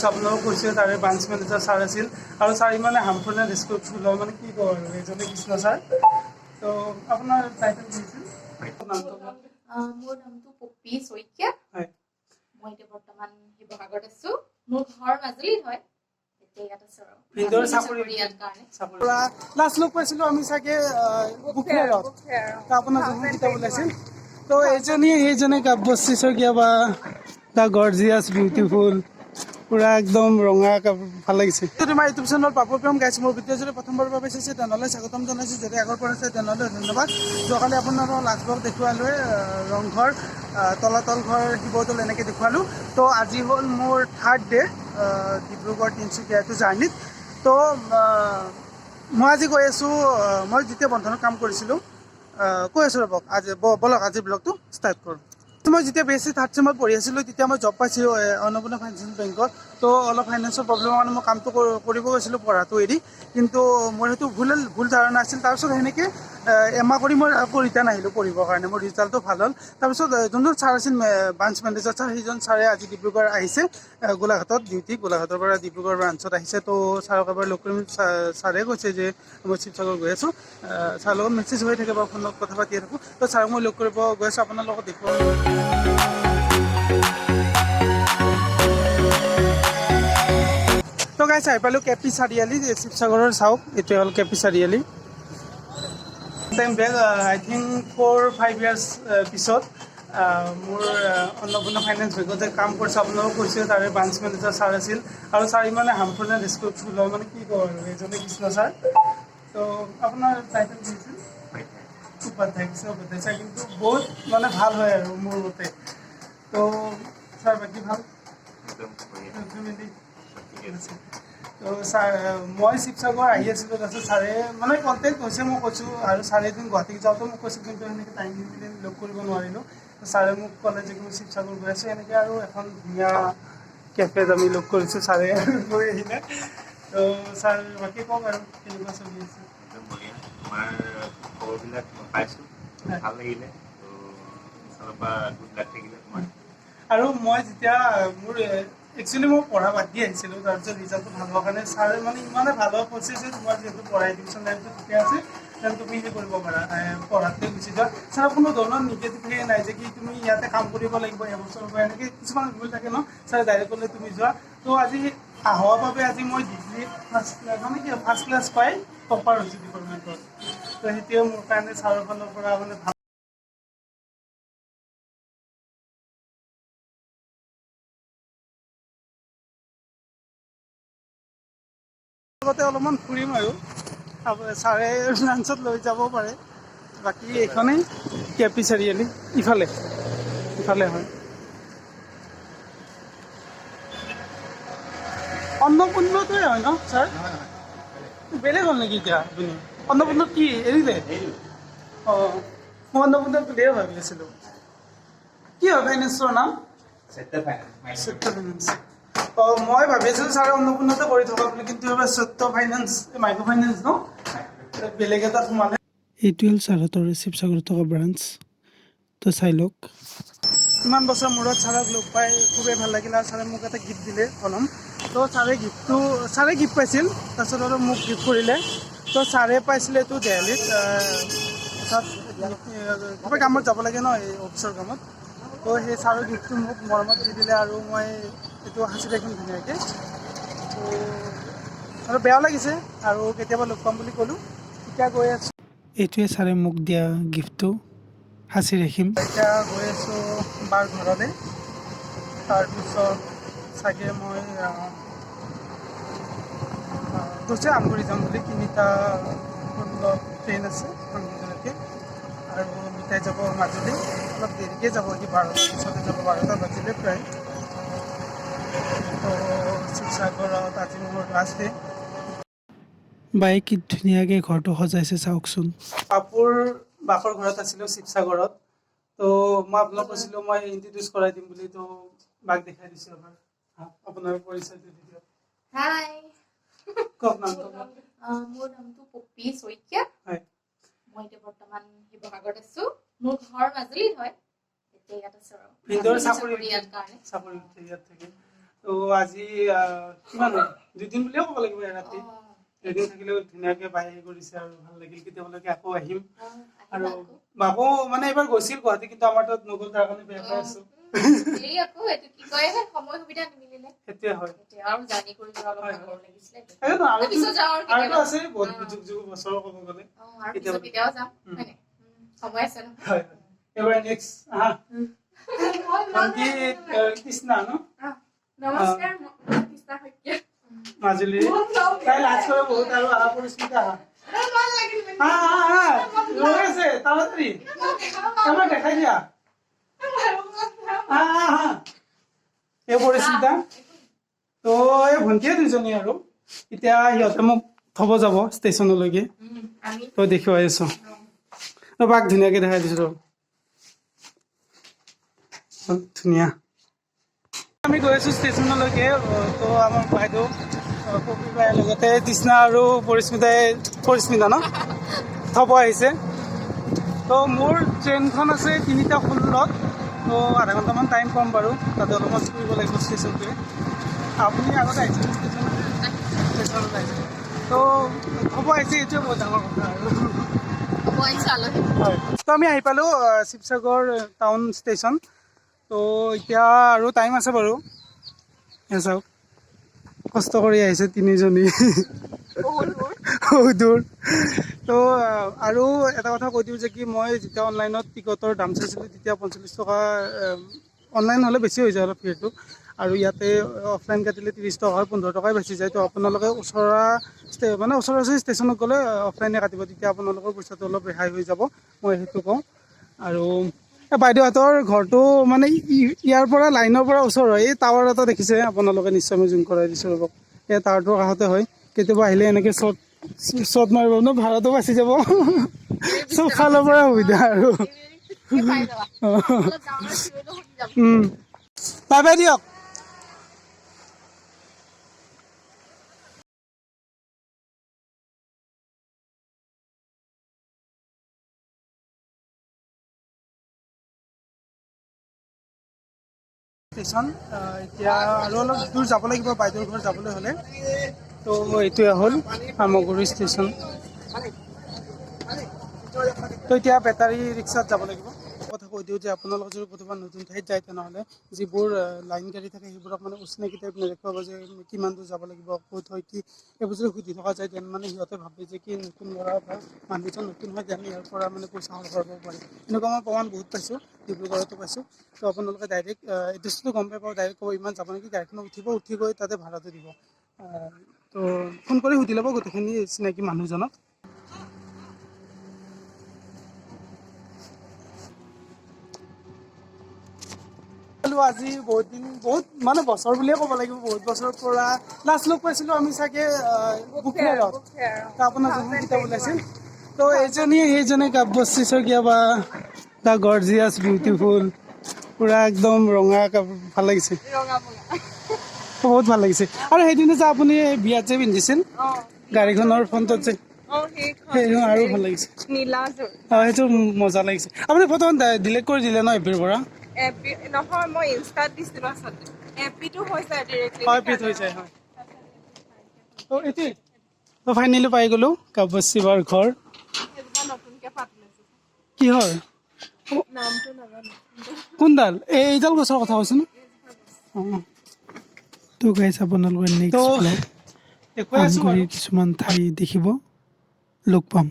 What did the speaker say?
আপোনালোক কৈছে তাৰে ব্ৰাঞ্চ মেনেজাৰ ছাৰ আছিল আৰু ছাৰ ইমানে হাৰ্মফুল এণ্ড ডিছক্ৰিপটিভ হয় মানে কি কওঁ আৰু এইজনে কৃষ্ণ ছাৰ। তো আপোনাৰ টাইটেল কি আছিল? মোৰ নামটো পপী শইকীয়া। হয়, মই এতিয়া বৰ্তমান শিৱসাগৰত আছো। মোৰ ঘৰ মাজুলীত হয়। এতিয়া ইয়াত আছো আৰু ভিনদেউৰ চাকৰি ইয়াত কাৰণে লাষ্ট লগ পাইছিলোঁ আমি চাগে বুক ফেয়াৰত। তো আপোনাৰ যোনখন কিতাপ ওলাইছিল, তো এইজনে কাব্যশ্ৰী শইকীয়া বা দ্য গৰ্জিয়াছ বিউটিফুল পুৰা একদম ৰঙা কাপোৰ ভাল লাগিছে। তোমাৰ ইউটিউব চেনেল পাপৰ ক্ৰম গাইছে মোৰ ভিডিঅ' যদি প্ৰথমবাৰৰ বাবে চাইছে তেনেহ'লে স্বাগতম জনাইছোঁ। যদি আগৰ পৰা আছে তেনেহ'লে ধন্যবাদ। যোৱাকালি আপোনালোকক লাষ্টবাৰ দেখুৱালোৱে ৰংঘৰ, তলাতল ঘৰ, শিৱদৌল এনেকৈ দেখুৱালোঁ। তো আজি হ'ল মোৰ থাৰ্ড ডে ডিব্ৰুগড় তিনিচুকীয়া এইটো জাৰ্ণিত। তো মই আজি গৈ আছোঁ, মই যেতিয়া বন্ধনত কাম কৰিছিলোঁ কৈ আছোঁ ৰ'বক, আজি ব'লক আজি ব্লগটো ষ্টাৰ্ট কৰোঁ। মই যেতিয়া BSc থাৰ্ড চেমত পঢ়ি আছিলোঁ তেতিয়া মই জব পাইছিলোঁ অন্নপূৰ্ণা ফাইনেন্সিয়েল বেংকত। তো অলপ ফাইনেন্সৰ প্ৰব্লেমৰ কাৰণে মই কামটো কৰিব গৈছিলোঁ পঢ়াটো এৰি, কিন্তু মোৰ সেইটো ভুল ধাৰণা আছিল। তাৰপিছত সেনেকৈ এমাহ কৰি মই আকৌ ৰিটাৰ্ণ আহিলোঁ পঢ়িবৰ কাৰণে। মোৰ ৰিজাল্টটো ভাল হ'ল। তাৰপিছত যোনজন ছাৰ আছিল ব্ৰাঞ্চ মেনেজাৰ ছাৰ, সেইজন ছাৰে আজি ডিব্ৰুগড় আহিছে গোলাঘাটত ডিউটি, গোলাঘাটৰ পৰা ডিব্ৰুগড় ব্ৰাঞ্চত আহিছে। তো ছাৰক এবাৰ লগ কৰিম। ছাৰে কৈছে যে মই শিৱসাগৰ গৈ আছোঁ। ছাৰৰ লগত মেছেজ হৈ থাকে বা ফোনত কথা পাতিয়ে থাকোঁ। তো ছাৰক মই লগ কৰিব গৈ আছোঁ, আপোনাৰ লগত দেখুৱাম। তো গাইছ আহি পালোঁ কেপি চাৰিআলি, শিৱসাগৰৰ চাওক এইটোৱে হ'ল কেপি চাৰিআলি। টাইম বেক আই থিংক 4-5 ইয়াৰ্ছ পিছত মোৰ অন্নপূৰ্ণা ফাইনেন্স বেংকতে কাম কৰিছোঁ। আপোনালোক কৈছে তাৰে ব্ৰাঞ্চ মেনেজাৰ ছাৰ আছিল আৰু ছাৰ ইমানে হাৰ্মফুল এণ্ড ডিছক্ৰিপটিভ হয় মানে কি কওঁ আৰু এইজনে কৃষ্ণ ছাৰ। তো আপোনাৰ টাইটেল কি আছিল? উপাধ্যায়, কৃষ্ণ উপাধ্যায় ছাৰ, কিন্তু বহুত মানে ভাল হয় আৰু মোৰ মতে। তো ছাৰ বাকী ভাল? তো ছাৰ মই শিৱসাগৰ আহি আছিলোঁ, তাৰপিছত ছাৰে মানে কণ্টেক্ট হৈছে, মই কৈছোঁ আৰু ছাৰে এদিন গুৱাহাটীত যাওঁতে মোক কৈছোঁ, কিন্তু সেনেকৈ টাইম নিমিলে লগ কৰিব নোৱাৰিলোঁ। তো ছাৰে মোক ক'লে যে মই শিৱসাগৰ গৈ আছোঁ, এনেকৈ আৰু এখন ধুনীয়া কেফেত আমি লগ কৰিছোঁ ছাৰে গৈ আহিলে। তো ছাৰ বাকী কওক আৰু কেনেকুৱা চলি আছে? একদম বঢ়িয়া। তোমাৰ খবৰবিলাক পাইছোঁ, ভাল লাগিলে। তো ফালৰ পৰা গুড লাক থাকিলে তোমাৰ। আৰু মই যেতিয়া মোৰ একচুৱেলি মই পঢ়া বাদ দি আহিছিলোঁ, তাৰপিছত ৰিজাল্টটো ভাল হোৱাৰ কাৰণে ছাৰে মানে ইমানে ভাল হোৱা কৈছে যে তোমাৰ যিহেতু পঢ়া এডুকেশ্যন লাইনটো ঠিকে আছে, তেন্তে তুমি হেৰি কৰিব পাৰা, পঢ়াতকৈ গুচি যোৱা। ছাৰ কোনো ধৰণৰ নিগেটিভ হেৰি নাই যে কি তুমি ইয়াতে কাম কৰিব লাগিব এবছৰৰ পৰা, এনেকৈ কিছুমান ভুল থাকে ন। ছাৰে ডাইৰেক্ট ক'লে তুমি যোৱা। তো আজি অহাৰ বাবে আজি মই ডিগ্ৰী ফাৰ্ষ্ট ক্লাছ পাই টপাৰ হৈছোঁ ডিপাৰ্টমেণ্টত। তো সেইটোৱে মোৰ কাৰণে ছাৰৰ ফালৰ পৰা মানে ভাল। লগতে অলপমান ফুৰিম আৰু ছাৰে লাঞ্চত লৈ যাব পাৰে। বাকী এইখনেই কেপি চাৰিআলি, ইফালে হয় অন্নপূৰ্ণটোৱে হয় ন ছাৰ? বেলেগ হ'ল নেকি এতিয়া আপুনি? অন্নপূৰ্ণত কি এৰিলে? অঁ, মই অন্নপূৰ্ণত বুলিয়ে ভাবি আছিলোঁ। কি হয় ফাইনেন্সৰ নাম? সত্য ফাইনেন্স। অঁ, মই ভাবি আছিলোঁ ছাৰে অন্নপূৰ্ণতে কৰি থকা বুলি, কিন্তু এবাৰ সত্য ফাইনেন্স মাইক্ৰ' ফাইনেন্স ন, বেলেগ এটাত সোমালে। এইটো হ'ল ছাৰহঁতৰ শিৱসাগৰত থকা ব্ৰাঞ্চ। তো চাই লওক। ইমান বছৰ মূৰত ছাৰক লগ পাই খুবেই ভাল লাগিল আৰু ছাৰে মোক এটা গিফ্ট দিলে কলম। তো ছাৰে গিফ্ট পাইছিল, তাৰপিছত আৰু মোক গিফ্ট কৰিলে। তো ছাৰে পাইছিলে এইটো দেলহিত, তাত কিবা কামত যাব লাগে ন, এই অফিচৰ কামত। তো সেই ছাৰৰ গিফ্টটো মোক মৰমত দি দিলে আৰু মই এইটো সাঁচি ৰাখিম ধুনীয়াকৈ। তো আৰু বেয়াও লাগিছে আৰু কেতিয়াবা লগ পাম বুলি ক'লোঁ, এতিয়া গৈ আছোঁ। এইটোৱে ছাৰে মোক দিয়া গিফ্টটো সাঁচি ৰাখিম। এতিয়া গৈ আছোঁ বাৰ ঘৰলৈ। তাৰপিছত চাগে মই কৈছে আমগুৰি যাম বুলি, 3টা ট্ৰেইন আছে আমগুৰিলৈকে, আৰু মিঠাই যাব মাজুলী। অলপ দেৰিকৈ যাব, সি 12টাৰ পিছতে যাব, 12টা বাজিলে প্ৰায়। তো শিৱসাগৰত আজি মোৰ লাষ্ট ডে। বাই কি ধুনীয়াকৈ ঘৰটো সজাইছে চাওকচোন। কাপোৰ বাকৰ ঘৰত আছিলোঁ শিৱসাগৰত। তো মই আপোনাক কৈছিলোঁ মই ইণ্ট্ৰডিউচ কৰাই দিম বুলি, তো বাক দেখাই দিছোঁ এবাৰ। আপোনাৰ পৰিচয়টো দি দিয়ক। হাই, কওক নামটো। মোৰ নামটো পপী শইকীয়া। হয়, মই এতিয়া বৰ্তমান শিৱসাগৰত আছো। মোৰ ঘৰ মাজুলীত হয়। এতিয়া ইয়াত আছো আৰু ভিনদেউৰ চাকৰি ইয়াত কাৰণে। ইয়াত থাকে। তো আজি কিমান দুদিন বুলিয়ে ক'ব লাগিব ৰাতি এদিন থাকিলেও ধুনীয়াকে বাহিৰ কৰিছে আৰু ভাল লাগিল কেতিয়াবালৈকে আকৌ আহিম আৰু বাবু মানে এইবাৰ গৈছিল গুৱাহাটী কিন্তু আমাৰ তাত নগ'ল তাৰ কাৰণে বেয়া পাই আছো সেইটোৱে হয় আৰু আছে বহুত যুগ বছৰ ক'ব গ'লে এবাৰ নেক্সট ভণ্টি কৃষ্ণা ন নমস্কাৰ কৃষ্ণা শইকীয়া মাজুলী তাই লাজ কৰে বহুত আৰু আহা পৰিস্মিতা ৰৈ আছে তাড়াতাড়ি এবাৰ দেখাই দিয়া এই পৰিস্মিতা তো এই ভণ্টিয়ে দুজনী আৰু এতিয়া সিহঁতে মোক থব যাব ষ্টেচনলৈকে তই দেখুৱাই আছো বাক ধুনীয়াকে দেখাই দিছো ধুনীয়া আমি গৈ আছো ষ্টেচনলৈকে তো আমাৰ বাইদেউ কবি বাইৰ লগতে তৃষ্ণা আৰু পৰিস্মিতা ন থব আহিছে তো মোৰ ট্ৰেইনখন আছে 3:16 তো আধা ঘণ্টামান টাইম পাম বাৰু তাতে অলপমান ফুৰিব লাগিব ষ্টেচনটোৱে আপুনি আগতে আহিছে ষ্টেচনত আহিছে তো থব আহিছে এইটোৱে বহুত ডাঙৰ কথা আৰু হয় তো আমি আহি পালোঁ শিৱসাগৰ টাউন ষ্টেচন তো এতিয়া আৰু টাইম আছে বাৰু চাওক কষ্ট কৰি আহিছে তিনিজনী বহুত দূৰ তো আৰু এটা কথা কৈ দিওঁ যে কি মই যেতিয়া অনলাইনত টিকটৰ দাম চাইছিলোঁ তেতিয়া 45 টকা অনলাইন হ'লে বেছি হৈ যায় অলপ ফিৰটো আৰু ইয়াতে অফলাইন কাটিলে 30 টকা 15 টকাই বেছি যায় তো আপোনালোকে ওচৰা ওচৰি ষ্টেচনত গ'লে অফলাইনে কাটিব তেতিয়া আপোনালোকৰ পইচাটো অলপ ৰেহাই হৈ যাব মই সেইটো কওঁ আৰু বাইদেউহঁতৰ ঘৰটো মানে ইয়াৰ পৰা লাইনৰ পৰা ওচৰ হয় এই টাৱাৰ এটা দেখিছে আপোনালোকে নিশ্চয় মই জুম কৰাই দিছোঁ ৰ'ব এই টাৱাৰটোৰ কাষতে হয় কেতিয়াবা আহিলে এনেকৈ শ্বট মাৰিব ন ভাড়াটো বাচি যাব চব ফালৰ পৰা সুবিধা আৰু বাই বাই দিয়ক ষ্টেচন এতিয়া আৰু অলপ দূৰ যাব লাগিব বাইদেউৰ ঘৰ যাবলৈ হ'লে তো এইটোৱে হ'ল আমগুৰি ষ্টেচন তো এতিয়া বেটাৰী ৰিক্সাত যাব লাগিব কথা কৈ দিওঁ যে আপোনালোকে যদি ক'ৰবাত নতুন ঠাইত যায় তেনেহ'লে যিবোৰ লাইন গাড়ী থাকে সেইবোৰক মানে অচিনাকি টাইপ নেদেখুৱাব যে কিমান দূৰ যাব লাগিব ক'ত হয় কি এইবোৰ যদি সুধি থকা যায় তেন মানে সিহঁতে ভাবে যে কি নতুন ল'ৰা বা মানুহজন নতুন হয় যেন ইয়াৰ পৰা মানে পইচা সৰকাৰ কৰিব পাৰে এনেকুৱা মই প্ৰমাণ বহুত পাইছোঁ ডিব্ৰুগড়তো পাইছোঁ তো আপোনালোকে ডাইৰেক্ট এড্ৰেছটো গম পাব ডাইৰেক্ট ক'ব ইমান যাব নেকি গাড়ীখনত উঠি গৈ তাতে ভাড়াটো দিব তো ফোন কৰি সুধি ল'ব গোটেইখিনি চিনাকি মানুহজনক আজি বহুত মানে বছৰ বুলিয়ে ক'ব লাগিব বহুত বছৰৰ পৰা লাষ্ট লগ পাইছিলোঁ আমি চাগে বুকফেয়াৰত আপোনাৰ যোনখন কিতাপ ওলাইছিল তো সেইজনে কাব্যশ্ৰী শইকীয়া বা দ্য গৰ্জিয়াছ বিউটিফুল পুৰা একদম ৰঙা কাপোৰ ভাল লাগিছে বহুত ভাল লাগিছে আৰু সেইদিনা যে আপুনি বিয়াত যে পিন্ধিছিল গাড়ীখনৰ ফ্ৰণ্টত যে সেইটো আৰু ভাল লাগিছে সেইটো মজা লাগিছে আপুনি ফটো ডিলিট কৰি দিলে ন এফবিৰ পৰা নহয় মই ইনষ্টাত দিছিলোঁ আচলতে এফবিটো হৈ যায় ডাইৰেক্টলি হয় পিট হৈ যায় হয় তো এইটোৱে তো ফাইনেলি পাই গ'লোঁ কাব্যশ্ৰী বাৰ ঘৰ নতুনকৈ পাত লৈছোঁ কিহৰ নামটো নাজানো কোনডাল এইডাল গছৰ কথা কৈছে ন অঁ তো গাইছ আপোনালোকৰ নেক্সট ব্লগ আমগুৰিৰ কিছুমান ঠাই দেখিব লগ পাম